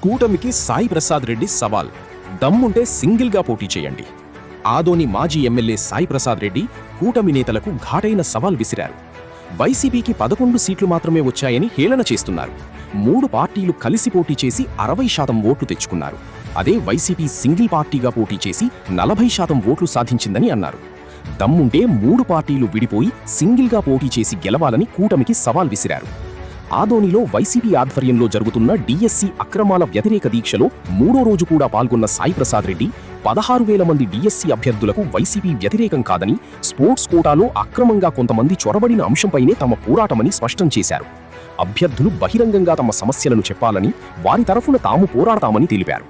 కూటమికి సాయి ప్రసాద్ రెడ్డి సవాల్. దమ్ముంటే సింగిల్గా పోటీ చేయండి. ఆదోని మాజీ ఎమ్మెల్యే సాయి ప్రసాద్ రెడ్డి కూటమి నేతలకు ఘాటైన సవాల్ విసిరారు. వైసీపీకి 11 సీట్లు మాత్రమే వచ్చాయని హేళన చేస్తున్నారు. 3 పార్టీలు కలిసి పోటీ చేసి 60% ఓట్లు తెచ్చుకున్నారు. అదే వైసీపీ సింగిల్ పార్టీగా పోటీ చేసి 40% ఓట్లు సాధించిందని అన్నారు. దమ్ముంటే 3 పార్టీలు విడిపోయి సింగిల్గా పోటీ చేసి గెలవాలని కూటమికి సవాల్ విసిరారు. ఆదోనిలో వైసీపీ ఆధ్వర్యంలో జరుగుతున్న డిఎస్సి అక్రమాల వ్యతిరేక దీక్షలో 3వ రోజు కూడా పాల్గొన్న సాయి ప్రసాద్ రెడ్డి 16,000 మంది డిఎస్సి అభ్యర్థులకు వైసీపీ వ్యతిరేకం కాదని, స్పోర్ట్స్ కోటాలో అక్రమంగా కొంతమంది చొరబడిన అంశంపైనే తమ పోరాటమని స్పష్టం చేశారు. అభ్యర్థులు బహిరంగంగా తమ సమస్యలను చెప్పాలని, వారి తరఫున తాము పోరాడతామని తెలిపారు.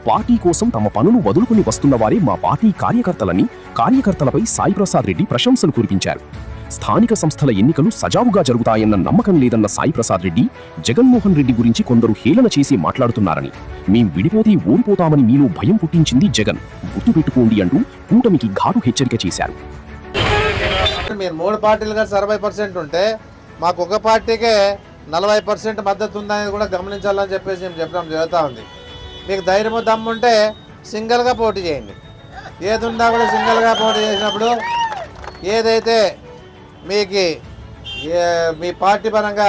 పార్టీ కోసం తమ పనులు వదులుకుని వస్తున్న వారే మా పార్టీ కార్యకర్తలని, కార్యకర్తలపై సాయి ప్రసాద్ రెడ్డి ప్రశంసలు కురిపించారు. స్థానిక సంస్థల ఎన్నికలు సజావుగా జరుగుతాయన్న నమ్మకం లేదన్న సాయి ప్రసాద్ రెడ్డి, జగన్మోహన్ రెడ్డి గురించి కొందరు హేళన చేసి మాట్లాడుతున్నారని, మేం విడిపోతే ఓడిపోతామని మీలో భయం పుట్టించింది జగన్, గుర్తుపెట్టుకోండి అంటూ కూటమికి ఘాటు హెచ్చరిక చేశారు. మీరు 3 పార్టీలుగా 60% ఉంటే మాకు ఒక పార్టీకే 40% మద్దతు ఉందనేది కూడా గమనించాలని చెప్పేసి మేము చెప్పడం జరుగుతూ ఉంది. మీకు ధైర్యము దమ్ముంటే సింగిల్గా పోటీ చేయండి. ఏది ఉన్నా కూడా సింగిల్గా పోటీ చేసినప్పుడు ఏదైతే మీకు మీ పార్టీ పరంగా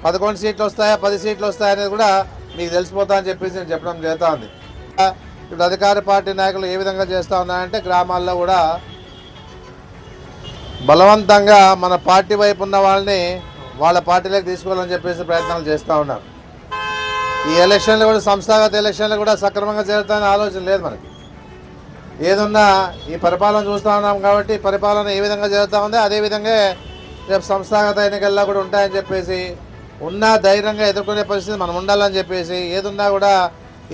11 సీట్లు వస్తాయా 10 సీట్లు వస్తాయా అనేది కూడా మీకు తెలిసిపోతా అని చెప్పేసి నేను చెప్పడం జరుగుతూ ఉంది. ఇప్పుడు అధికార పార్టీ నాయకులు ఏ విధంగా చేస్తూ ఉన్నారంటే గ్రామాల్లో కూడా బలవంతంగా మన పార్టీ వైపు ఉన్న వాళ్ళని వాళ్ళ పార్టీలోకి తీసుకోవాలని చెప్పేసి ప్రయత్నాలు చేస్తూ ఉన్నారు. ఈ ఎలక్షన్లు కూడా సంస్థాగత ఎలక్షన్లు కూడా సక్రమంగా జరుగుతాయని ఆలోచన లేదు మనకి. ఏదున్నా ఈ పరిపాలన చూస్తూ ఉన్నాం కాబట్టి పరిపాలన ఏ విధంగా జరుగుతూ ఉందో అదేవిధంగా రేపు సంస్థాగత ఎన్నికల్లో కూడా ఉంటాయని చెప్పేసి, ఉన్నా ధైర్యంగా ఎదుర్కొనే పరిస్థితి మనం ఉండాలని చెప్పేసి, ఏదున్నా కూడా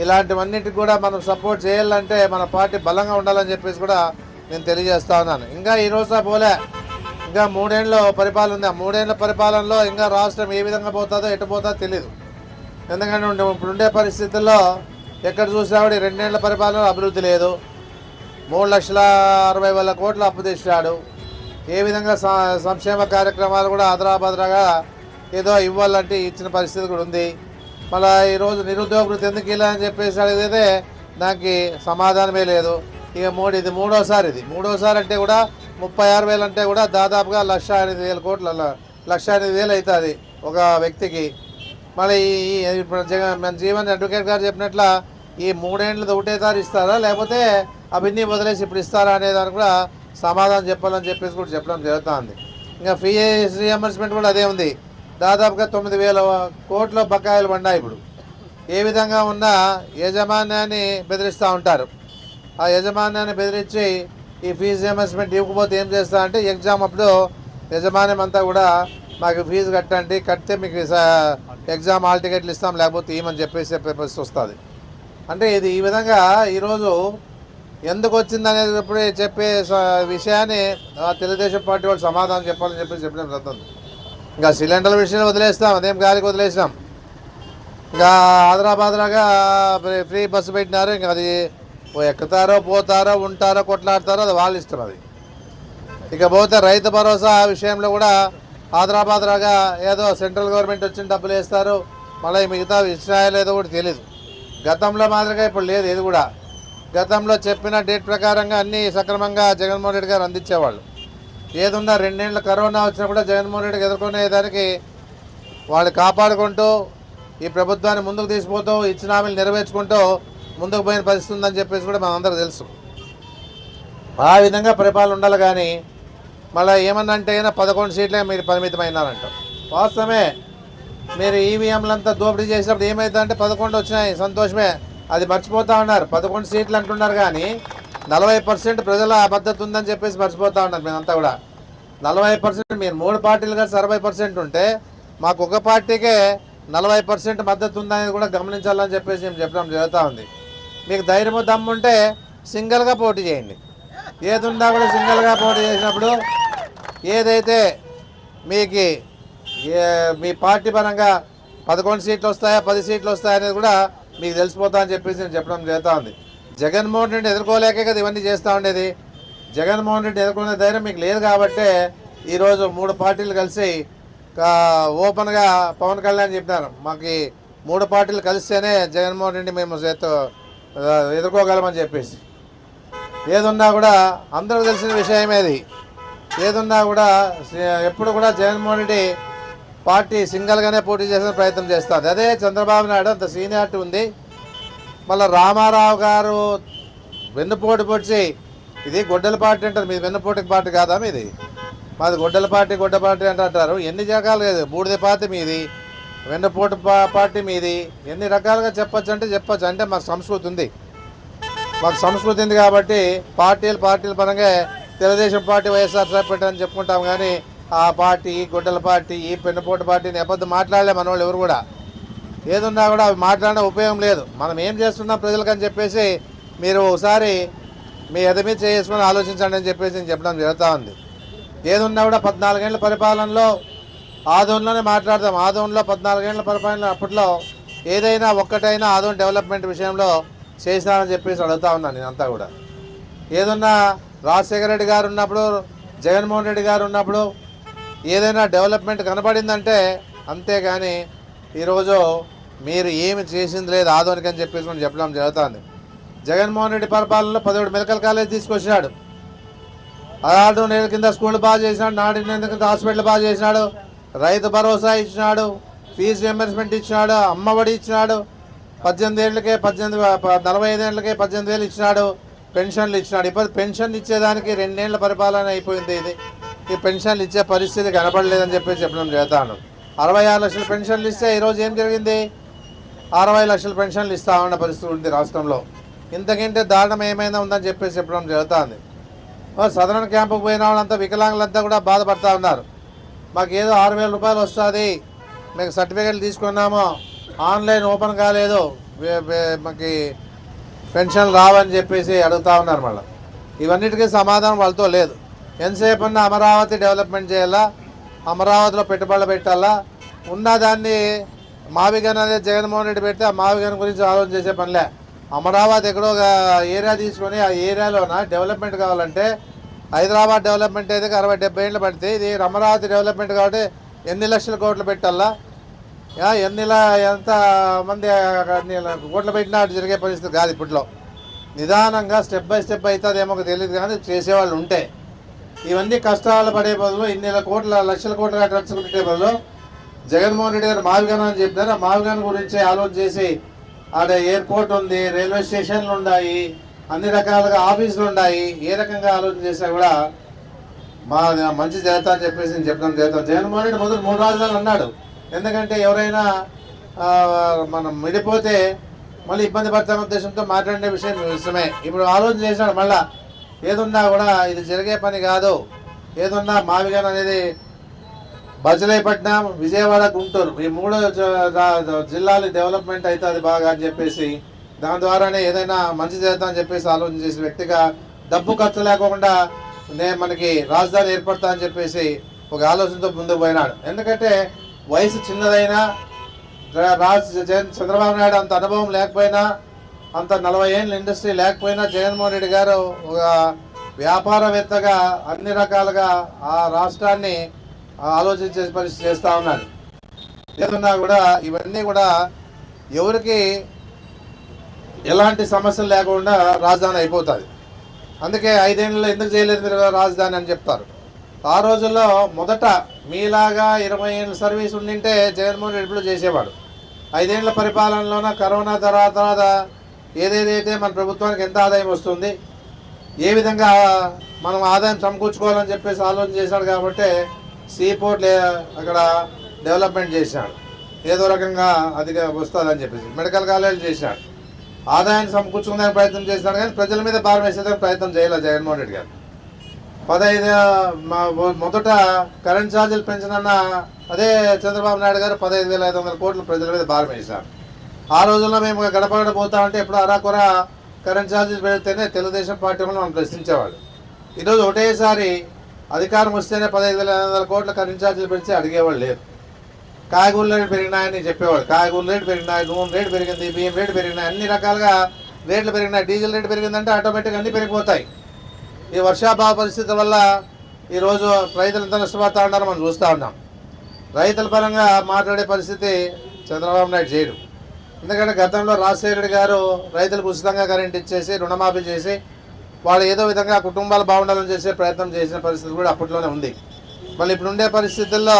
ఇలాంటివన్నిటికి కూడా మనం సపోర్ట్ చేయాలంటే మన పార్టీ బలంగా ఉండాలని చెప్పేసి కూడా నేను తెలియజేస్తూ ఉన్నాను. ఇంకా ఈ రోజు పోలే, ఇంకా 3 ఏళ్ళ పరిపాలన ఉంది. ఆ 3 ఏళ్ళ పరిపాలనలో ఇంకా రాష్ట్రం ఏ విధంగా పోతుందో ఎటు పోతుందో తెలియదు. ఎందుకంటే ఇప్పుడుండే పరిస్థితుల్లో ఎక్కడ చూసినా కూడా 2 ఏళ్ళ పరిపాలన అభివృద్ధి లేదు. 3,60,000 కోట్ల అప్పు తెచ్చాడు. ఏ విధంగా సంక్షేమ కార్యక్రమాలు కూడా అదరాబదరాగా ఏదో ఇవ్వాలంటే ఇచ్చిన పరిస్థితి కూడా ఉంది. మళ్ళీ ఈరోజు నిరుద్యోగ వృత్తి ఎందుకు ఇలా అని చెప్పేసి అడిగితే దానికి సమాధానమే లేదు. ఇక ఇది మూడోసారి అంటే కూడా 36,000 అంటే కూడా దాదాపుగా 1,08,000 కోట్ల 1,08,000 అవుతుంది ఒక వ్యక్తికి. మళ్ళీ ఇప్పుడు మన జీవన్ అడ్వకేట్ గారు చెప్పినట్ల ఈ 3 ఏళ్ళు ఒకటేసారి ఇస్తారా లేకపోతే అవన్నీ వదిలేసి ఇప్పుడు ఇస్తారా అనే దానికి కూడా సమాధానం చెప్పాలని చెప్పేసి కూడా చెప్పడం జరుగుతుంది. ఇంకా ఫీజు రీఎంబర్స్మెంట్ కూడా అదే ఉంది. దాదాపుగా 9,000 కోట్ల బకాయిలు పడ్డాయి. ఇప్పుడు ఏ విధంగా ఉన్నా యజమాన్యాన్ని బెదిరిస్తూ ఉంటారు. ఆ యజమాన్యాన్ని బెదిరించి ఈ ఫీజు రీఎంబర్స్మెంట్ ఇవ్వకపోతే ఏం చేస్తా అంటే ఎగ్జామ్ అప్పుడు యజమాన్యం అంతా కూడా మాకు ఫీజు కట్టండి, కడితే మీకు ఎగ్జామ్ హాల్ టికెట్లు ఇస్తాం లేకపోతే ఏమని చెప్పేసి పరిస్థితి వస్తుంది. అంటే ఇది ఈ విధంగా ఈరోజు ఎందుకు వచ్చిందనేది ఇప్పుడు చెప్పే విషయాన్ని తెలుగుదేశం పార్టీ వాళ్ళు సమాధానం చెప్పాలని చెప్పేసి చెప్పడం జరుగుతుంది. ఇంకా సిలిండర్ల విషయంలో వదిలేస్తాం, అదేం గాలికి వదిలేసాం. ఇంకా ఆదరాబాదరాగా ఫ్రీ బస్సు పెట్టినారు. ఇంకా అది ఎక్కుతారో పోతారో ఉంటారో కొట్లాడతారో అది వాళ్ళ ఇష్టం. అది ఇకపోతే రైతు భరోసా విషయంలో కూడా ఆదరాబాదరాగా ఏదో సెంట్రల్ గవర్నమెంట్ వచ్చిన డబ్బులు వేస్తారు, మళ్ళీ మిగతా ఇచ్చినాయో లేదో కూడా తెలియదు. గతంలో మాదిరిగా ఇప్పుడు లేదు. ఇది కూడా గతంలో చెప్పిన డేట్ ప్రకారంగా అన్నీ సక్రమంగా జగన్మోహన్ రెడ్డి గారు అందించేవాళ్ళు. ఏదున్నా 2 ఏళ్ళ కరోనా వచ్చినా కూడా జగన్మోహన్ రెడ్డికి ఎదుర్కొనేదానికి వాళ్ళు కాపాడుకుంటూ ఈ ప్రభుత్వాన్ని ముందుకు తీసుకుపోతూ ఇచ్చిన హామీలు నెరవేర్చుకుంటూ ముందుకు పోయిన పరిస్థితి ఉందని చెప్పేసి కూడా మనందరికీ తెలుసు. ఆ విధంగా పరిపాలన ఉండాలి. కానీ మళ్ళీ ఏమన్నా అంటే 11 సీట్లే మీరు పరిమితమైనారంట. వాస్తవమే, మీరు ఈవీఎంలంతా దోపిడీ చేసినప్పుడు ఏమవుతుందంటే 11 వచ్చినాయి, సంతోషమే. అది మర్చిపోతూ ఉన్నారు. 11 సీట్లు అంటున్నారు కానీ 40% ప్రజల మద్దతు ఉందని చెప్పేసి మర్చిపోతూ ఉన్నారు. మేమంతా కూడా 40%, మీరు 3 పార్టీలుగా 60% ఉంటే మాకు ఒక పార్టీకే 40% మద్దతు ఉందనేది కూడా గమనించాలని చెప్పేసి మేము చెప్పడం జరుగుతూ ఉంది. మీకు ధైర్యము దమ్ముంటే సింగిల్గా పోటీ చేయండి. ఏది ఉన్నా కూడా సింగిల్గా పోటీ చేసినప్పుడు ఏదైతే మీకు మీ పార్టీ పరంగా 11 సీట్లు వస్తాయా 10 సీట్లు వస్తాయా అనేది కూడా మీకు తెలిసిపోతా అని చెప్పేసి నేను చెప్పడం జరుగుతూ ఉంది. జగన్మోహన్ రెడ్డి ఎదుర్కోలేకే కదా ఇవన్నీ చేస్తూ ఉండేది. జగన్మోహన్ రెడ్డి ఎదుర్కొనే ధైర్యం మీకు లేదు కాబట్టి ఈరోజు 3 పార్టీలు కలిసి ఓపెన్గా పవన్ కళ్యాణ్ చెప్పినారు, మాకు మూడు పార్టీలు కలిస్తేనే జగన్మోహన్ రెడ్డి మేము ఎదుర్కోగలమని చెప్పేసి. ఏదున్నా కూడా అందరికీ తెలిసిన విషయమేది. ఏదున్నా కూడా ఎప్పుడు కూడా జగన్మోహన్ రెడ్డి పార్టీ సింగల్గానే పోటీ చేసే ప్రయత్నం చేస్తుంది. అదే చంద్రబాబు నాయుడు అంత సీనియారిటీ ఉంది. మళ్ళీ రామారావు గారు వెన్నుపోటు పొడిచి ఇది గొడ్డల పార్టీ అంటారు, మీది వెన్నుపోటు పార్టీ కాదా మీది? మాది గొడ్డల పార్టీ అంటారు. ఎన్ని రకాలు లేదు, బూడిద పార్టీ మీది, వెన్నుపోటు పార్టీ మీది, ఎన్ని రకాలుగా చెప్పచ్చు అంటే చెప్పచ్చు. అంటే మాకు సంస్కృతి ఉంది, మాకు సంస్కృతి ఉంది కాబట్టి పార్టీల పరంగా తెలుగుదేశం పార్టీ వైఎస్ఆర్సీపీ అని చెప్పుకుంటాం. కానీ ఆ పార్టీ గొడ్డల పార్టీ ఈ పెన్నుపోటు పార్టీని ఎప్పటి మాట్లాడలే మన వాళ్ళు ఎవరు కూడా. ఏదున్నా కూడా అవి మాట్లాడిన ఉపయోగం లేదు. మనం ఏం చేస్తున్నాం ప్రజలకని చెప్పేసి మీరు ఒకసారి మీ ఎదమీ చేసుకొని ఆలోచించండి అని చెప్పేసి నేను చెప్పడం జరుగుతూ ఉంది. ఏదున్నా కూడా 14 ఏళ్ళ పరిపాలనలో ఆదోన్లోనే మాట్లాడదాం. ఆదోన్లో 14 ఏళ్ళ పరిపాలన అప్పట్లో ఏదైనా ఒక్కటైనా ఆదోన్ డెవలప్మెంట్ విషయంలో చేసినారని చెప్పేసి అడుగుతా ఉన్నాను నేనంతా కూడా. ఏదన్నా రాజశేఖర రెడ్డి గారు ఉన్నప్పుడు, జగన్మోహన్ రెడ్డి గారు ఉన్నప్పుడు ఏదైనా డెవలప్మెంట్ కనపడిందంటే అంతేగాని ఈరోజు మీరు ఏమి చేసింది లేదు ఆదోనికి అని చెప్పేసి మనం చెప్పడం జరుగుతుంది. జగన్మోహన్ రెడ్డి పరిపాలనలో 17 మెడికల్ కాలేజ్ తీసుకొచ్చినాడు, 6 నెలల కింద స్కూళ్ళు బాగా చేసినాడు, 4 నెలల కింద హాస్పిటల్ బాగా చేసినాడు, రైతు భరోసా ఇచ్చినాడు, ఫీజు రియంబర్స్మెంట్ ఇచ్చినాడు, అమ్మఒడి ఇచ్చినాడు, 18 ఏళ్ళకే 45 ఏళ్ళకే 18,000 ఇచ్చినాడు, పెన్షన్లు ఇచ్చినాడు. ఇప్పుడు పెన్షన్లు ఇచ్చేదానికి 2 ఏళ్ళ పరిపాలన అయిపోయింది. ఈ పెన్షన్లు ఇచ్చే పరిస్థితి కనపడలేదని చెప్పేసి చెప్పడం చేస్తాను. 66 లక్షల పెన్షన్లు ఇస్తే ఈరోజు ఏం జరిగింది? 60 లక్షల పెన్షన్లు ఇస్తా ఉన్న పరిస్థితి ఉంది రాష్ట్రంలో. ఇంతకంటే దారుణం ఏమైనా ఉందని చెప్పేసి చెప్పడం జరుగుతుంది. సదరన్ క్యాంపుకు పోయిన వాళ్ళంతా వికలాంగులంతా కూడా బాధపడుతూ ఉన్నారు. మాకు ఏదో 6,000 రూపాయలు వస్తుంది, మేము సర్టిఫికేట్లు తీసుకున్నాము, ఆన్లైన్ ఓపెన్ కాలేదు, మాకు పెన్షన్ రావని చెప్పేసి అడుగుతూ ఉన్నారు. మళ్ళీ ఇవన్నిటికీ సమాధానం వాళ్ళతో లేదు. ఎంతసేపు అన్నా అమరావతి డెవలప్మెంట్ చేయాలా, అమరావతిలో పెట్టుబడులు పెట్టాలా, ఉన్నదాన్ని మావిగన్ అనేది జగన్మోహన్ రెడ్డి పెడితే ఆ మావిగన్ గురించి ఆలోచన చేసే పనిలే. అమరావతి ఎక్కడో ఒక ఏరియా తీసుకొని ఆ ఏరియాలోన డెవలప్మెంట్ కావాలంటే హైదరాబాద్ డెవలప్మెంట్ అయితే 60-70 ఏళ్ళు పడితే ఇది అమరావతి డెవలప్మెంట్ కాబట్టి ఎన్ని లక్షల కోట్లు పెట్టాలా, ఎంత మంది కోట్లు పెట్టినా అటు జరిగే పరిస్థితి కాదు. ఇప్పట్లో నిదానంగా స్టెప్ బై స్టెప్ అవుతుందేమో తెలియదు, కానీ చేసేవాళ్ళు ఉంటే ఇవన్నీ కష్టాలు పడే బదులు ఇన్ని లక్షల కోట్ల ఖర్చు పెట్టే బదులు జగన్మోహన్ రెడ్డి గారు మావిగాన్ అని చెప్పినారు. ఆ మావిగాన్ గురించి ఆలోచన చేసి ఆడ ఎయిర్పోర్ట్ ఉంది, రైల్వే స్టేషన్లు ఉన్నాయి, అన్ని రకాలుగా ఆఫీసులు ఉన్నాయి, ఏ రకంగా ఆలోచన చేసినా కూడా మంచి జరుగుతా అని చెప్పేసి నేను చెప్పడం జరుగుతాం. జగన్మోహన్ రెడ్డి మొదటి 3 రాజధానులు అన్నాడు. ఎందుకంటే ఎవరైనా మనం విడిపోతే మళ్ళీ ఇబ్బంది పడతామనే ఉద్దేశంతో మాట్లాడిన విషయం విషయమే. ఇప్పుడు ఆలోచన చేసినాడు మళ్ళా. ఏదున్నా కూడా ఇది జరిగే పని కాదు. ఏదున్నా మావిగాన్ అనేది బజలేపట్నం, విజయవాడ, గుంటూరు ఈ 3 జిల్లాలు డెవలప్మెంట్ అవుతుంది బాగా అని చెప్పేసి దాని ద్వారానే ఏదైనా మంచి చేద్దామని చెప్పేసి ఆలోచన చేసిన వ్యక్తిగా డబ్బు ఖర్చు లేకుండా మనకి రాజధాని ఏర్పడతా అని చెప్పేసి ఒక ఆలోచనతో ముందుకు పోయినాడు. ఎందుకంటే వయసు చిన్నదైనా చంద్రబాబు నాయుడు అంత అనుభవం లేకపోయినా, అంత 40 ఏళ్ళ ఇండస్ట్రీ లేకపోయినా జగన్మోహన్ రెడ్డి గారు ఒక వ్యాపారవేత్తగా అన్ని రకాలుగా ఆ రాష్ట్రాన్ని ఆలోచించే పరిస్థితి చేస్తూ ఉన్నాడు. ఏదన్నా కూడా ఇవన్నీ కూడా ఎవరికి ఎలాంటి సమస్యలు లేకుండా రాజధాని అయిపోతుంది. అందుకే 5 ఏళ్ళలో ఎందుకు చేయలేదు మీరు రాజధాని అని చెప్తారు. ఆ రోజుల్లో మొదట మీలాగా 20 ఏళ్ళ సర్వీస్ ఉండింటే జగన్మోహన్ రెడ్డి ఇప్పుడు చేసేవాడు. 5 ఏళ్ళ పరిపాలనలోన కరోనా తర్వాత ఏదేదైతే మన ప్రభుత్వానికి ఎంత ఆదాయం వస్తుంది, ఏ విధంగా మనం ఆదాయం సమకూర్చుకోవాలని చెప్పేసి ఆలోచన చేశాడు. కాబట్టి సీపోర్ట్ అక్కడ డెవలప్మెంట్ చేశాడు, ఏదో రకంగా అది వస్తుందని చెప్పేసి మెడికల్ కాలేజ్ చేశాడు, ఆదాయాన్ని సమకూర్చుకునే ప్రయత్నం చేశాడు. కానీ ప్రజల మీద భారం వేసేందుకు ప్రయత్నం చేయలేదు జగన్మోహన్ రెడ్డి గారు. 15 మొదట కరెంట్ ఛార్జీలు పెంచినన్న అదే చంద్రబాబు నాయుడు గారు 15,500 కోట్లు ప్రజల మీద భారం వేశారు. ఆ రోజుల్లో మేము గడపగడ పోతామంటే ఎప్పుడు అరాకొర కరెంట్ ఛార్జీలు పెడితేనే తెలుగుదేశం పార్టీ వాళ్ళు మనం ప్రశ్నించేవాడు. ఈరోజు ఒకటేసారి అధికారం వస్తేనే 15,500 కోట్ల కరెంట్ ఛార్జీలు పెంచి అడిగేవాళ్ళు లేరు. కాయగూరలు రేటు పెరిగినాయని చెప్పేవాడు. కాయగూరలు రేటు పెరిగినాయి, నూనె రేటు పెరిగింది, బియ్యం రేటు పెరిగినాయి, అన్ని రకాలుగా రేట్లు పెరిగినాయి. డీజిల్ రేటు పెరిగిందంటే ఆటోమేటిక్గా అన్నీ పెరిగిపోతాయి. ఈ వర్షాభావ పరిస్థితుల వల్ల ఈరోజు రైతులు ఎంత నష్టపోతూ ఉన్నారో మనం చూస్తూ ఉన్నాం. రైతుల పరంగా మాట్లాడే పరిస్థితి చంద్రబాబు నాయుడు చేయడు. ఎందుకంటే గతంలో రాజశేఖర రెడ్డి గారు రైతులకు ఉచితంగా కరెంట్ ఇచ్చేసి రుణమాఫీ చేసి వాళ్ళు ఏదో విధంగా కుటుంబాలు బాగుండాలని చేసే ప్రయత్నం చేసిన పరిస్థితి కూడా అప్పట్లోనే ఉంది. మళ్ళీ ఇప్పుడు ఉండే పరిస్థితుల్లో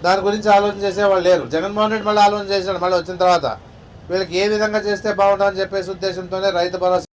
దాని గురించి ఆలోచన చేసేవాళ్ళు లేరు. జగన్మోహన్ రెడ్డి మళ్ళీ ఆలోచన చేశాడు. మళ్ళీ వచ్చిన తర్వాత వీళ్ళకి ఏ విధంగా చేస్తే బాగుంటుందని చెప్పేసి ఉద్దేశంతోనే రైతు భరోసా